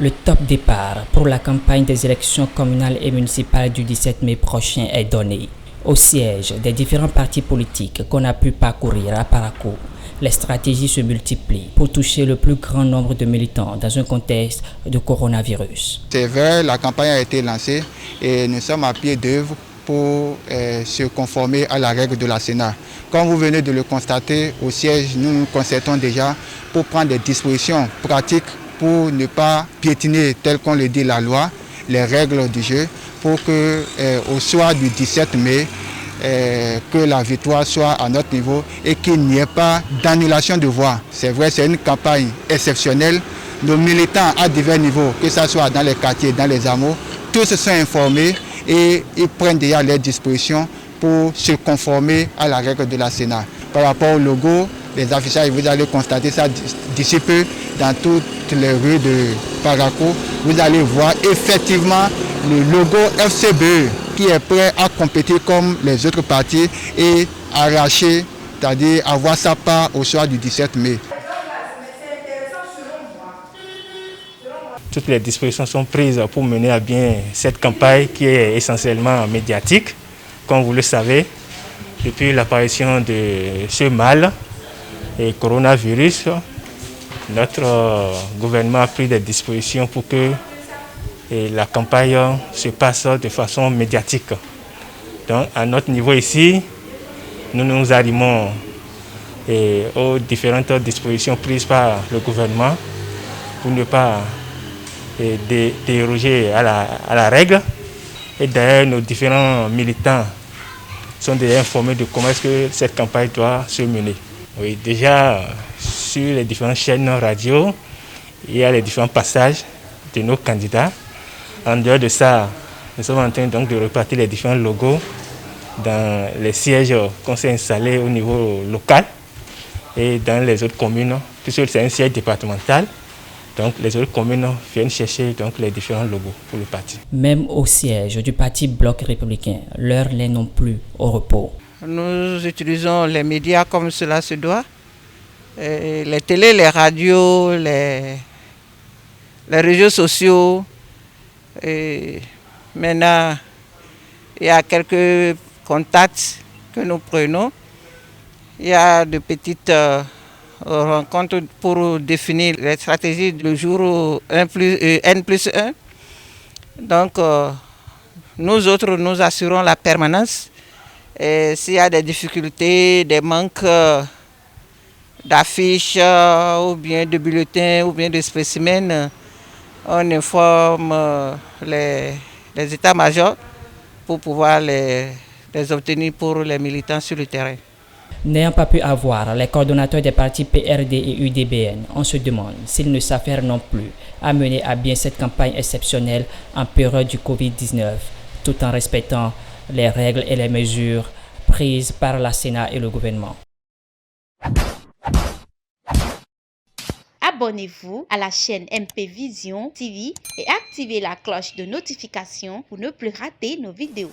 Le top départ pour la campagne des élections communales et municipales du 17 mai prochain est donné. Au siège des différents partis politiques qu'on a pu parcourir à Parakou, les stratégies se multiplient pour toucher le plus grand nombre de militants dans un contexte de coronavirus. C'est vrai, la campagne a été lancée et nous sommes à pied d'œuvre pour se conformer à la règle de la Sénat. Comme vous venez de le constater, au siège, nous nous concertons déjà pour prendre des dispositions pratiques pour ne pas piétiner, tel qu'on le dit la loi, les règles du jeu, pour que au soir du 17 mai, que la victoire soit à notre niveau et qu'il n'y ait pas d'annulation de voix. C'est vrai, c'est une campagne exceptionnelle. Nos militants à divers niveaux, que ce soit dans les quartiers, dans les hameaux, tous se sont informés et ils prennent déjà leurs dispositions pour se conformer à la règle de la Sénat. Par rapport au logo, les affichages, vous allez constater ça d'ici peu dans toutes les rues de Parakou. Vous allez voir effectivement le logo FCBE qui est prêt à compétir comme les autres partis et arracher, c'est-à-dire avoir sa part au soir du 17 mai. Toutes les dispositions sont prises pour mener à bien cette campagne qui est essentiellement médiatique. Comme vous le savez, depuis l'apparition de ce mal et coronavirus, notre gouvernement a pris des dispositions pour que la campagne se passe de façon médiatique. Donc, à notre niveau ici, nous nous arrimons aux différentes dispositions prises par le gouvernement pour ne pas déroger à la règle. Et d'ailleurs, nos différents militants sont déjà informés de comment est-ce que cette campagne doit se mener. Oui, déjà, sur les différentes chaînes radio, il y a les différents passages de nos candidats. En dehors de ça, nous sommes en train donc de repartir les différents logos dans les sièges qu'on s'est installés au niveau local et dans les autres communes, puisque c'est un siège départemental. Donc les autres communes viennent chercher donc les différents logos pour le parti. Même au siège du parti Bloc républicain, l'heure n'est non plus au repos. Nous utilisons les médias comme cela se doit. Les télés, les radios, les réseaux sociaux. Et maintenant, il y a quelques contacts que nous prenons. Il y a de petites rencontres pour définir les stratégies du jour N+1. Donc, nous autres, nous assurons la permanence. Et s'il y a des difficultés, des manques d'affiches ou bien de bulletins ou bien de spécimens, on informe les états-majors pour pouvoir les obtenir pour les militants sur le terrain. N'ayant pas pu avoir les coordonnateurs des partis PRD et UDBN, on se demande s'ils ne s'affairent non plus à mener à bien cette campagne exceptionnelle en période du Covid-19, tout en respectant les règles et les mesures prises par la Sénat et le gouvernement. Abonnez-vous à la chaîne MP Vision TV et activez la cloche de notification pour ne plus rater nos vidéos.